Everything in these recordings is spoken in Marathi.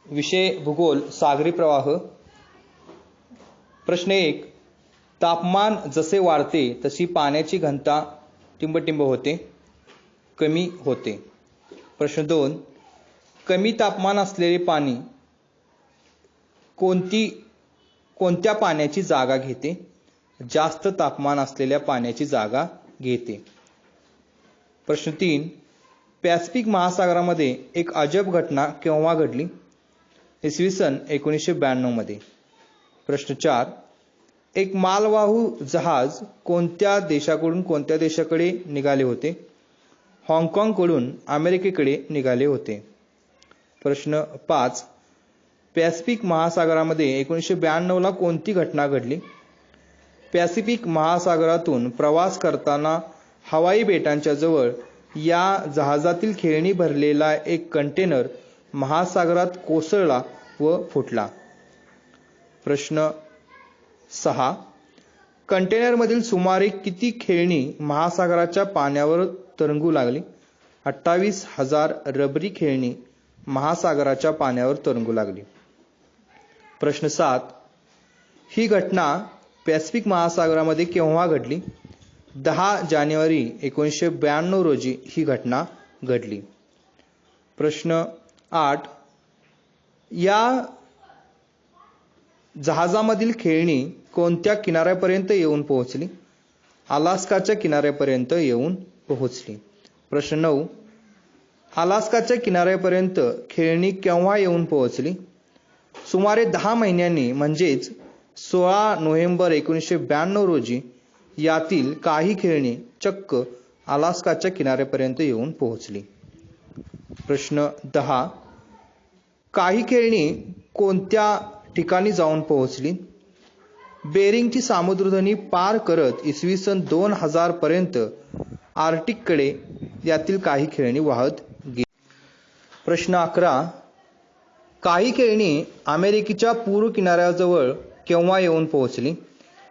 विषय भूगोल सागरी प्रवाह। प्रश्न 1, तापमान जसे वाढते तशी पाण्याची घनता टिंबटिंब होते, कमी होते। प्रश्न 2, कमी तापमान असलेले पाणी कोणत्या पाण्याची जागा घेते? जास्त तापमान असलेल्या पाण्याची जागा घेते। प्रश्न 3, पॅसिफिक महासागरामध्ये एक अजब घटना केव्हा घडली? इसवी सन 1992 मध्ये। प्रश्न 4, एक मालवाहू जहाज कोणत्या देशाकडून कोणत्या देशाकडे निघाले होते? हाँगकाँगकडून अमेरिकेकडे निघाले होते। प्रश्न 5, पॅसिफिक महासागरामध्ये 1992 ला कोणती घटना घडली? पॅसिफिक महासागरातून प्रवास करताना हवाई बेटांच्या जवळ या जहाजातील खेळणी भरलेला एक कंटेनर महासागरात कोसळला व फुटला। प्रश्न 6, कंटेनरमधील सुमारे किती खेळणी महासागराच्या पाण्यावर तरंगू लागली? 28,000 रबरी खेळणी महासागराच्या पाण्यावर तरंगू लागली। प्रश्न 7, ही घटना पॅसिफिक महासागरामध्ये केव्हा घडली? 10 जानेवारी 1992 रोजी ही घटना घडली। प्रश्न 8, या जहाजामधील खेळणी कोणत्या किनाऱ्यापर्यंत येऊन पोहोचली? अलास्काच्या किनाऱ्यापर्यंत येऊन पोहोचली। प्रश्न 9, अलास्काच्या किनाऱ्यापर्यंत खेळणी केव्हा येऊन पोहोचली? सुमारे 10 महिन्यांनी म्हणजेच 16 नोव्हेंबर 1992 रोजी यातील काही खेळणी चक्क अलास्काच्या किनाऱ्यापर्यंत येऊन पोहोचली। प्रश्न 10, काही खेळणी कोणत्या ठिकाणी जाऊन पोहोचली? बेरिंगची सामुद्रधुनी पार करत इसवी सन 2000 पर्यंत आर्क्टिककडे यातील काही खेळणी वाहत गेली। प्रश्न 11, काही खेळणी अमेरिकेच्या पूर्व किनाऱ्याजवळ केव्हा येऊन पोहोचली?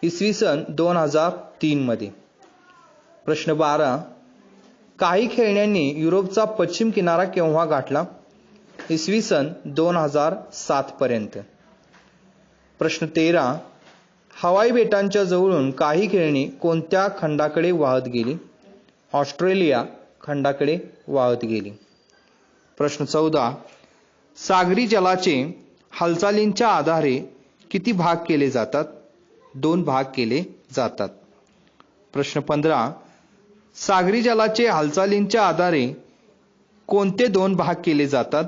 इसवी सन 2003 मध्ये। प्रश्न 12, काही खेळण्यांनी युरोपचा पश्चिम किनारा केव्हा गाठला? इसवी सन 2007 पर्यंत। प्रश्न 13, हवाई बेटांच्या जवळून काही खेळणी कोणत्या खंडाकडे वाहत गेली? ऑस्ट्रेलिया खंडाकडे वाहत गेली। प्रश्न 14, सागरी जलाचे हालचालींच्या आधारे किती भाग केले जातात? 2 भाग केले जातात। प्रश्न 15, सागरी जलाचे हालचालींच्या आधारे कोणते 2 भाग केले जातात?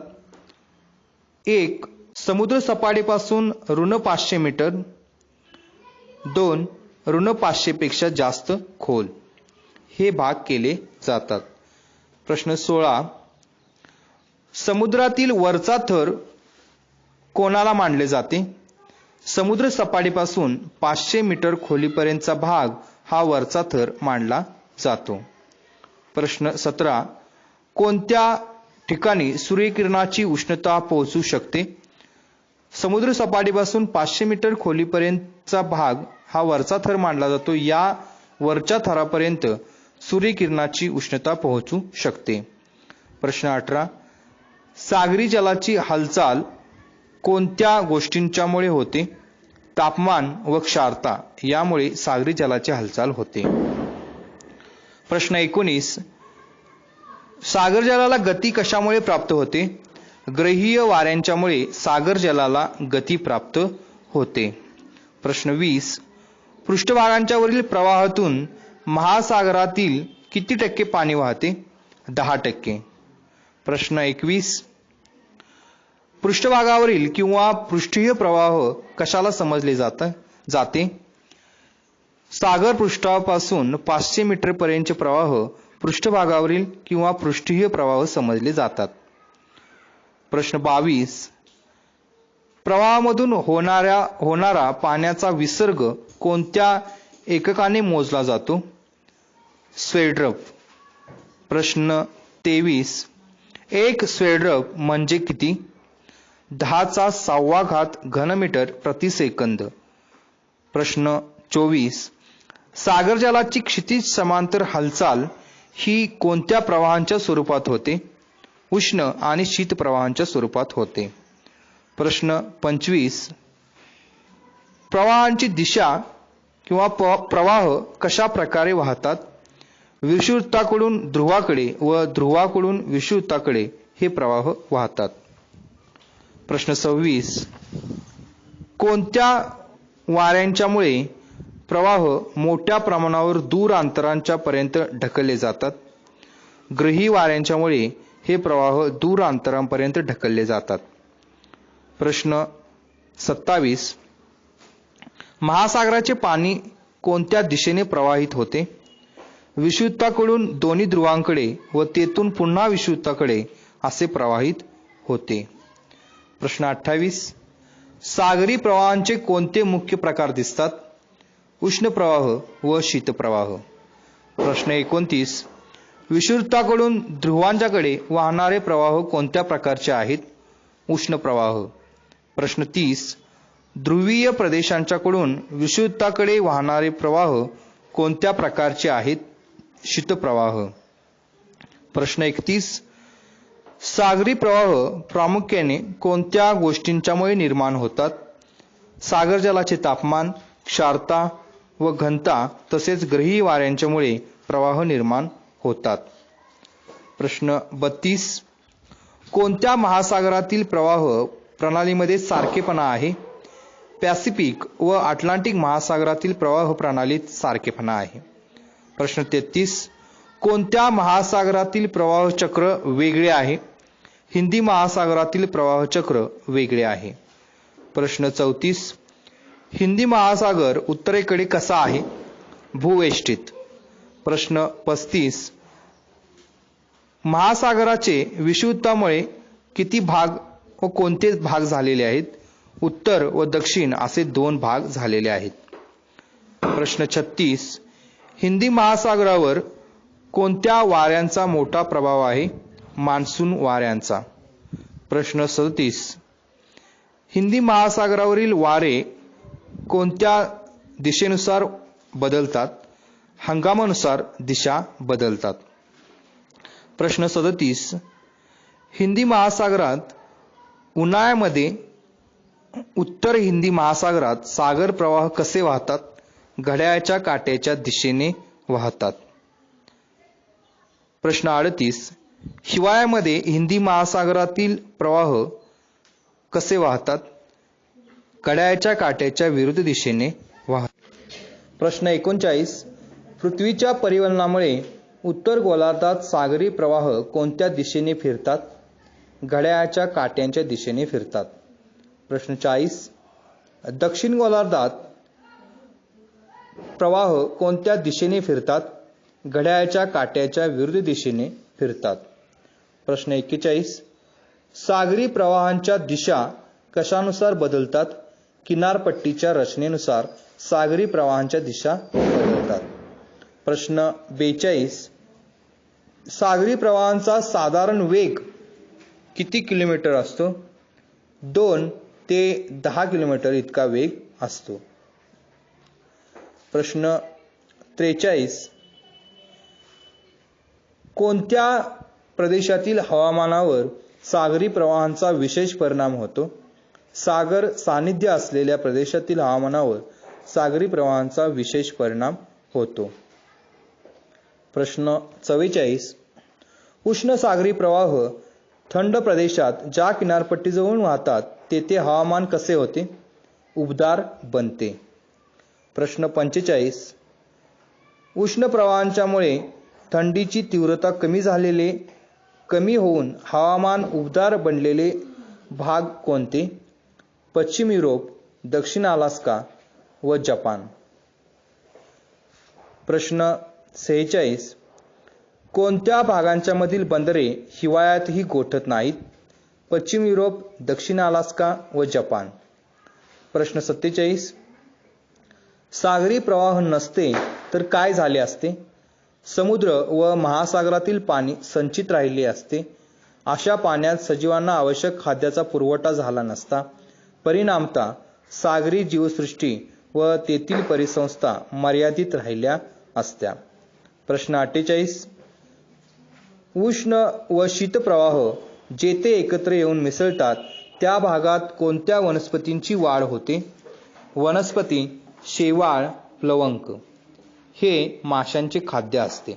1, समुद्र सपाटीपासून ऋण 500 मीटर, 2, ऋण 500 पेक्षा जास्त खोल हे भाग केले जातात। प्रश्न 16, समुद्रातील वरचा थर कोणाला मानले जाते? समुद्र सपाटीपासून 500 मीटर खोलीपर्यंतचा भाग हा वरचा थर मानला जातो। प्रश्न 17, कोणत्या ठिकाणी सूर्यकिरणाची उष्णता पोहोचू शकते? समुद्र सपाटीपासून 500 मीटर खोलीपर्यंतचा भाग हा वरचा थर मानला जातो। या वरच्या थरापर्यंत सूर्यकिरणाची उष्णता पोहोचू शकते। प्रश्न 18, सागरी जलाची हालचाल कोणत्या गोष्टींच्यामुळे होते? तापमान व क्षारता यामुळे सागरी जलाची हालचाल होते। प्रश्न 19, सागर जलाला गती कशामुळे प्राप्त होते? ग्रहीय वाऱ्यांच्यामुळे सागर जलाला गती प्राप्त होते। प्रश्न 20, पृष्ठभागांच्या वरील प्रवाहातून महासागरातील किती टक्के पाणी वाहते? 10%। प्रश्न 21, पृष्ठभागावरील किंवा पृष्ठीय प्रवाह कशाला समजले जाते? सागर पृष्ठापासून 500 मीटर पर्यंतचे प्रवाह पृष्ठभागावरील किंवा पृष्ठीय प्रवाह समजले जातात। प्रश्न 22, प्रवाहामधून होणारा पाण्याचा विसर्ग कोणत्या एककाने मोजला जातो? स्वेड्रप। प्रश्न 23, एक स्वेड्रप म्हणजे किती? 10⁻⁴ घनमीटर प्रति सेकंद। प्रश्न 24, सागर जलाची क्षितिज समांतर हालचाल ही कोणत्या प्रवाहांच्या स्वरूपात होते? उष्ण आणि शीत प्रवाहांच्या स्वरूपात होते। प्रश्न 25. प्रवाहांची दिशा किंवा प्रवाह कशा प्रकारे वाहतात? विषुववृत्ताकडून ध्रुवाकडे व ध्रुवाकडून विषुववृत्ताकडे हे प्रवाह वाहतात. प्रश्न 26. कोणत्या वाऱ्यांच्यामुळे प्रवाह मोठ्या प्रमाणावर दूर अंतरांच्या पर्यंत ढकलले जातात? ग्रही वाऱ्यांच्यामुळे हे प्रवाह दूर अंतरांपर्यंत ढकलले जातात. प्रश्न 27. महासागराचे पाणी कोणत्या दिशेने प्रवाहित होते? विषुववृत्ताकडून दोन्ही ध्रुवांकडे व तेथून पुन्हा विषुववृत्ताकडे असे प्रवाहित होते. प्रश्न 28. सागरी प्रवाहांचे कोणते मुख्य प्रकार दिसतात? उष्ण प्रवाह व शीत प्रवाह. प्रश्न 29. विषुववृत्ताकडून ध्रुवांच्याकडे वाहणारे प्रवाह कोणत्या प्रकारचे आहेत? उष्ण प्रवाह. प्रश्न 30. ध्रुवीय प्रदेशांच्याकडून विषुववृत्ताकडे वाहणारे प्रवाह कोणत्या प्रकारचे आहेत? शीत प्रवाह. प्रश्न 31. सागरी प्रवाह प्रामुख्याने कोणत्या गोष्टींच्यामुळे निर्माण होतात? सागर जलाचे तापमान, क्षारता व घनता तसेच ग्रही वाऱ्यांच्यामुळे प्रवाह निर्माण होतात. प्रश्न 32. कोणत्या महासागरातील प्रवाह प्रणालीमध्ये सारखेपणा आहे? पॅसिफिक व अटलांटिक महासागरातील प्रवाह प्रणालीत सारखेपणा आहे. प्रश्न 33. कोणत्या महासागरातील प्रवाह चक्र वेगळे आहे? हिंदी महासागरातील प्रवाह चक्र वेगळे आहे. प्रश्न 34. हिंदी महासागर उत्तरेकडे कसा आहे? भूवेष्टित. प्रश्न 35. महासागराचे विषुववृत्तामुळे किती भाग व कोणते भाग झालेले आहेत? उत्तर व दक्षिण असे 2 भाग झालेले आहेत. प्रश्न 36. हिंदी महासागरावर कोणत्या वाऱ्यांचा मोठा प्रभाव आहे? मान्सून वाऱ्यांचा. प्रश्न 37. हिंदी महासागरावरील वारे कोणत्या दिशेनुसार बदलतात? हंगामानुसार दिशा बदलतात. प्रश्न 37. हिंदी महासागरात उन्हाळ्यामध्ये उत्तर हिंदी महासागरात सागर प्रवाह कसे वाहतात? घड्याळाच्या काट्याच्या दिशेने वाहतात. प्रश्न 38. हिवाळ्यामध्ये हिंदी महासागरातील प्रवाह कसे वाहतात? घड्याळाच्या काट्याच्या विरुद्ध दिशेने वाहतात. प्रश्न 39. पृथ्वीच्या परिवलनामुळे उत्तर गोलार्धात सागरी प्रवाह कोणत्या दिशेने फिरतात? घड्याळाच्या काट्यांच्या दिशेने फिरतात. प्रश्न 40. दक्षिण गोलार्धात प्रवाह कोणत्या दिशेने फिरतात? घड्याळाच्या काट्याच्या विरुद्ध दिशेने फिरतात. प्रश्न 41. सागरी प्रवाहांच्या दिशा कशानुसार बदलतात? किनारपट्टीच्या रचनेनुसार सागरी प्रवाहांच्या दिशा बदलतात. प्रश्न 42. सागरी प्रवाहांचा साधारण वेग किती किलोमीटर असतो? 2 ते 10 किलोमीटर इतका वेग असतो. प्रश्न 43. कोणत्या प्रदेशातील हवामानावर सागरी प्रवाहांचा विशेष परिणाम होतो? सागर सानिध्य असलेल्या प्रदेशातील हवामानावर सागरी प्रवाहांचा विशेष परिणाम होतो. प्रश्न 44. उष्ण सागरी प्रवाह थंड प्रदेशात ज्या किनारपट्टीजवळून वाहतात तेथे हवामान कसे होते? उबदार बनते. प्रश्न 45. उष्ण प्रवाहांच्यामुळे थंडीची तीव्रता कमी होऊन हवामान उबदार बनलेले भाग कोणते? पश्चिम युरोप, दक्षिण अलास्का व जपान. प्रश्न 46. कोणत्या भागांच्या मधील बंदरे हिवाळ्यातही गोठत नाहीत? पश्चिम युरोप, दक्षिण अलास्का व जपान. प्रश्न 47. सागरी प्रवाह नसते तर काय झाले असते? समुद्र व महासागरातील पाणी संचित राहिले असते. अशा पाण्यात सजीवांना आवश्यक खाद्याचा पुरवठा झाला नसता. परिणामतः सागरी जीवसृष्टी व तेथील परिसंस्था मर्यादित राहिल्या असत्या. प्रश्न 48. उष्ण व शीत प्रवाह जेथे एकत्र येऊन मिसळतात त्या भागात कोणत्या वनस्पतींची वाढ होते? वनस्पती शेवाळ, प्लवंक हे माशांचे खाद्य असते.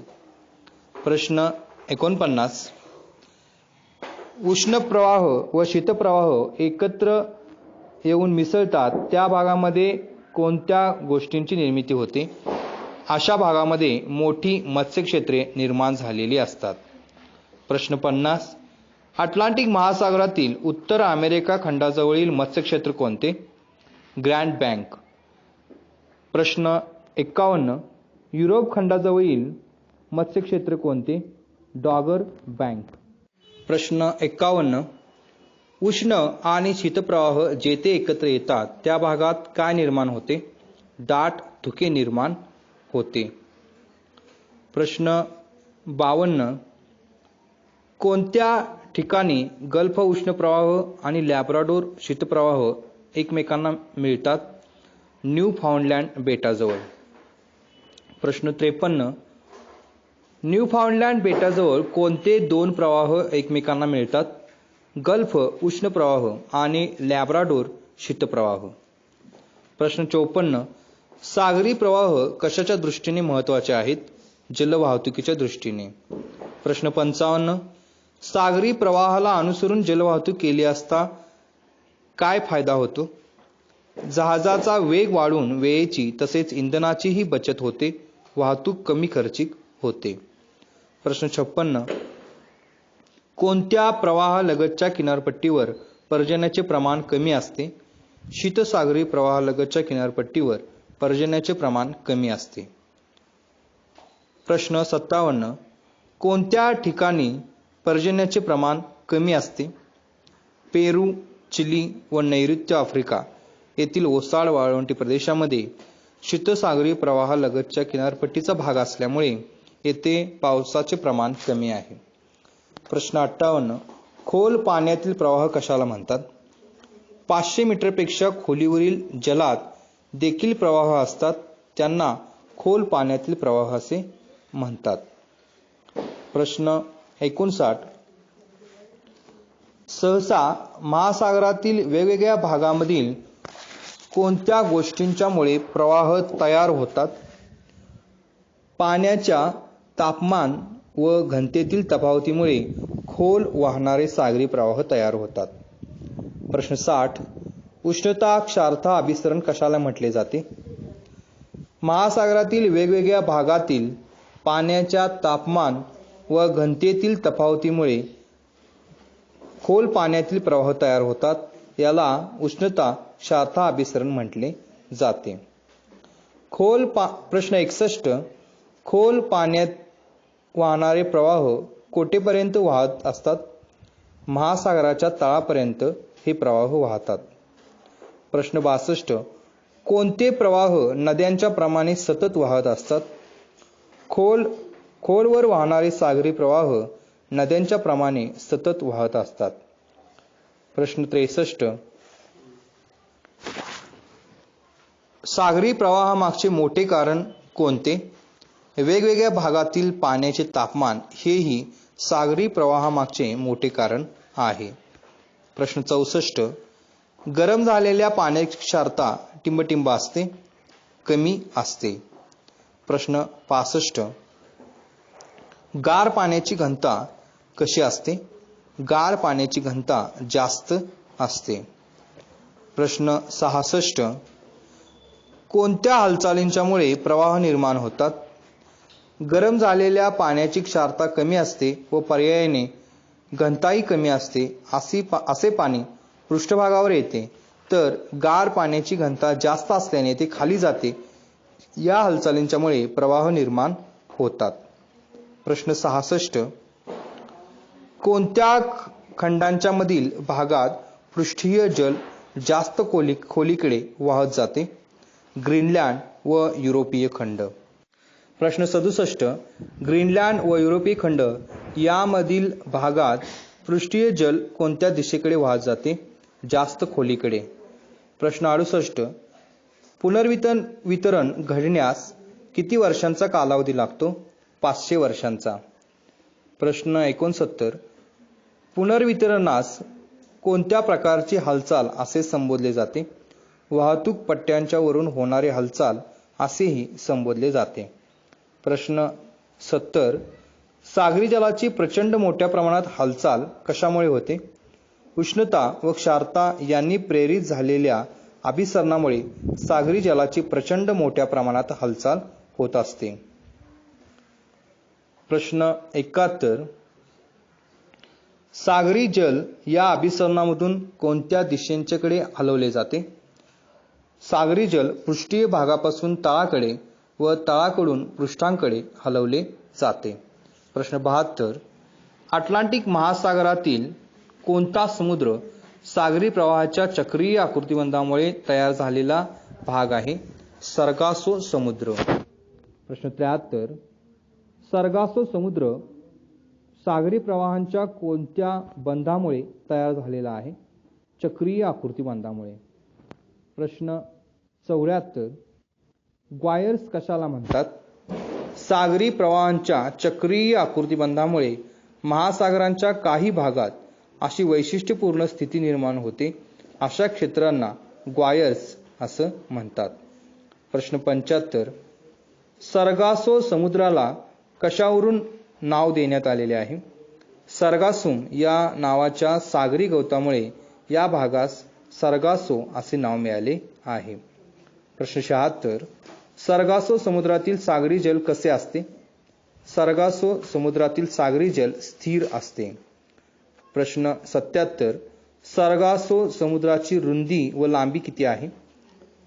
प्रश्न 49. उष्ण प्रवाह व शीतप्रवाह एकत्र येऊन मिसळतात त्या भागामध्ये कोणत्या गोष्टींची निर्मिती होते? अशा भागामध्ये मोठी मत्स्यक्षेत्रे निर्माण झालेली असतात. प्रश्न 50. अटलांटिक महासागरातील उत्तर अमेरिका खंडाजवळील मत्स्यक्षेत्र कोणते? Grand bank. प्रश्न 51. युरोप खंडाजवळील मत्स्यक्षेत्र कोणते? डॉगर बँक. प्रश्न 51. उष्ण आणि शीतप्रवाह जेथे एकत्र येतात त्या भागात काय निर्माण होते? दाट धुके निर्माण होते. प्रश्न 52. कोणत्या ठिकाणी गल्फ उष्ण प्रवाह आणि लॅब्राडोर शीतप्रवाह एकमेकांना मिळतात? न्यू फाउंडलँड बेटाजवळ. प्रश्न 53. न्यू फाउंडलँड बेटाजवळ कोणते दोन प्रवाह एकमेकांना मिळतात? गल्फ उष्ण प्रवाह आणि लॅब्राडोर शीतप्रवाह. प्रश्न 54. सागरी प्रवाह कशाच्या दृष्टीने महत्त्वाचे आहेत? जलवाहतुकीच्या दृष्टीने. प्रश्न 55. सागरी प्रवाहाला अनुसरून जलवाहतूक केली असता काय फायदा होतो? जहाजाचा वेग वाढून वेळेची तसेच इंधनाचीही बचत होते. वाहतूक कमी खर्चिक होते. प्रश्न 56. कोणत्या प्रवाहालगतच्या किनारपट्टीवर पर्जन्याचे प्रमाण कमी असते? शीतसागरी प्रवाहालगतच्या किनारपट्टीवर पर्जन्याचे प्रमाण कमी असते. प्रश्न 57. कोणत्या ठिकाणी पर्जन्याचे प्रमाण कमी असते? पेरू, चिली व नैऋत्य आफ्रिका येथील ओसाड वाळवंटी प्रदेशामध्ये शीतसागरी प्रवाहालगतच्या किनारपट्टीचा भाग असल्यामुळे येथे पावसाचे प्रमाण कमी आहे. प्रश्न 58. खोल पाण्यातील प्रवाह कशाला म्हणतात? 500 मीटरपेक्षा खोलीवरील जलात देखील प्रवाह असतात त्यांना खोल पाण्यातील प्रवाह असे म्हणतात. प्रश्न 59. सहसा महासागरातील वेगवेगळ्या भागांमधील कोणत्या गोष्टींच्यामुळे प्रवाह तयार होतात? पाण्याच्या तापमान व घनतेतील तफावतीमुळे खोल वाहणारे सागरी प्रवाह तयार होतात. प्रश्न 60. उष्णता क्षारता अभिसरण कशाला म्हटले जाते? महासागरातील वेगवेगळ्या भागातील पाण्याच्या तापमान व घनतेतील तफावतीमुळे खोल पाण्यातील प्रवाह तयार होतात. याला उष्णता क्षारता अभिसरण म्हटले जाते. प्रश्न 61. खोल पाण्यात वाहणारे प्रवाह कोठेपर्यंत वाहत असतात? महासागराच्या तळापर्यंत हे प्रवाह वाहतात. प्रश्न 62. कोणते प्रवाह नद्यांच्या प्रमाणे सतत वाहत असतात? खोलवर वाहणारे सागरी प्रवाह नद्यांच्या प्रमाणे सतत वाहत असतात. प्रश्न 63. सागरी प्रवाहामागचे मोठे कारण कोणते? वेगवेगळ्या भागातील पाण्याचे तापमान हेही सागरी प्रवाहामागचे मोठे कारण आहे. प्रश्न 64. गरम झालेल्या पाण्याची क्षारता टिंबटिंब असते, कमी असते. प्रश्न 65. गार पाण्याची घनता कशी असते? गार पाण्याची घनता जास्त असते. प्रश्न 66. कोणत्या हालचालींच्यामुळे प्रवाह निर्माण होतात? गरम झालेल्या पाण्याची क्षारता कमी असते व पर्यायाने घनताही कमी असते. असे पाणी पृष्ठभागावर येते तर गार पाण्याची घनता जास्त असल्याने ते खाली जाते. या हालचालींच्यामुळे प्रवाह निर्माण होतात. प्रश्न 66. कोणत्या खंडांच्या मधील भागात पृष्ठीय जल जास्त खोलीकडे वाहत जाते? ग्रीनलँड व युरोपीय खंड. प्रश्न 67. ग्रीनलँड व युरोपीय खंड यामधील भागात पृष्ठीय जल कोणत्या दिशेकडे वाहत जाते? जास्त खोलीकडे. प्रश्न 68. पुनर्वितरण घडण्यास किती वर्षांचा कालावधी लागतो? 500 वर्षांचा. प्रश्न 69. पुनर्वितरणास कोणत्या प्रकारची हालचाल असे संबोधले जाते? वाहतूक पट्ट्यांच्या वरून होणारी हालचाल असेही संबोधले जाते. प्रश्न 70. सागरी जलाची प्रचंड मोठ्या प्रमाणात हालचाल कशामुळे होते? उष्णता व क्षारता यांनी प्रेरित झालेल्या अभिसरणामुळे सागरी जलाची प्रचंड मोठ्या प्रमाणात हालचाल होत असते. प्रश्न 71. सागरी जल या अभिसरणामधून कोणत्या दिशेकडे हलवले जाते? सागरी जल पृष्ठीय भागापासून तळाकडे व तळाकडून पृष्ठांकडे हलवले जाते. प्रश्न 72. अटलांटिक महासागरातील कोणता समुद्र सागरी प्रवाहाच्या चक्रीय आकृतिबंधामुळे तयार झालेला भाग आहे? सर्गासो समुद्र. प्रश्न 73. सर्गासो समुद्र सागरी प्रवाहांच्या कोणत्या बंधामुळे तयार झालेला आहे? चक्रीय आकृतिबंधामुळे. प्रश्न 74. ग्वायर्स कशाला म्हणतात? सागरी प्रवाहांच्या चक्रीय आकृतिबंधामुळे महासागरांच्या काही भागात अशी वैशिष्ट्यपूर्ण स्थिती निर्माण होते. अशा क्षेत्रांना ग्वायर्स असं म्हणतात. प्रश्न 75. सर्गासो समुद्राला कशावरून नाव देण्यात आलेले आहे? सर्गासुम या नावाच्या सागरी गवतामुळे या भागास सर्गासो असे नाव मिळाले आहे. प्रश्न 76. सर्गासो समुद्रातील सागरी जल कसे असते? सर्गासो समुद्रातील सागरी जल स्थिर असते. प्रश्न 77. सर्गासो समुद्राची रुंदी व लांबी किती आहे?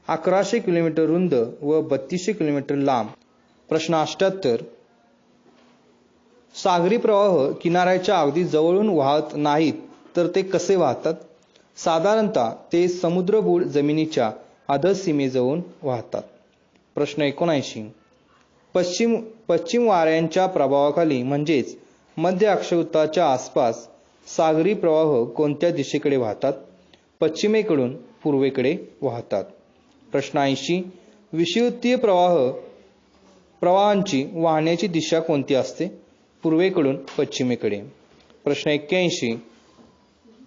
1100 किलोमीटर रुंद व 3200 किलोमीटर लांब. प्रश्न 78. सागरी प्रवाह किनाऱ्याच्या अगदी जवळून वाहत नाहीत तर ते कसे वाहतात? साधारणतः ते समुद्रबुड जमिनीच्या अधसीमेजवळून वाहतात. प्रश्न 79. पश्चिम वाऱ्यांच्या प्रभावाखाली म्हणजेच मध्य अक्षवृत्ताच्या आसपास सागरी प्रवाह कोणत्या दिशेकडे वाहतात? पश्चिमेकडून पूर्वेकडे वाहतात. प्रश्न 80. विषुवतीय प्रवाहांची वाहण्याची दिशा कोणती असते? पूर्वेकडून पश्चिमेकडे. प्रश्न 81.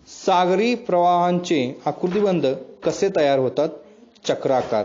सागरी प्रवाहांचे आकृतिबंध कसे तयार होतात? चक्राकार.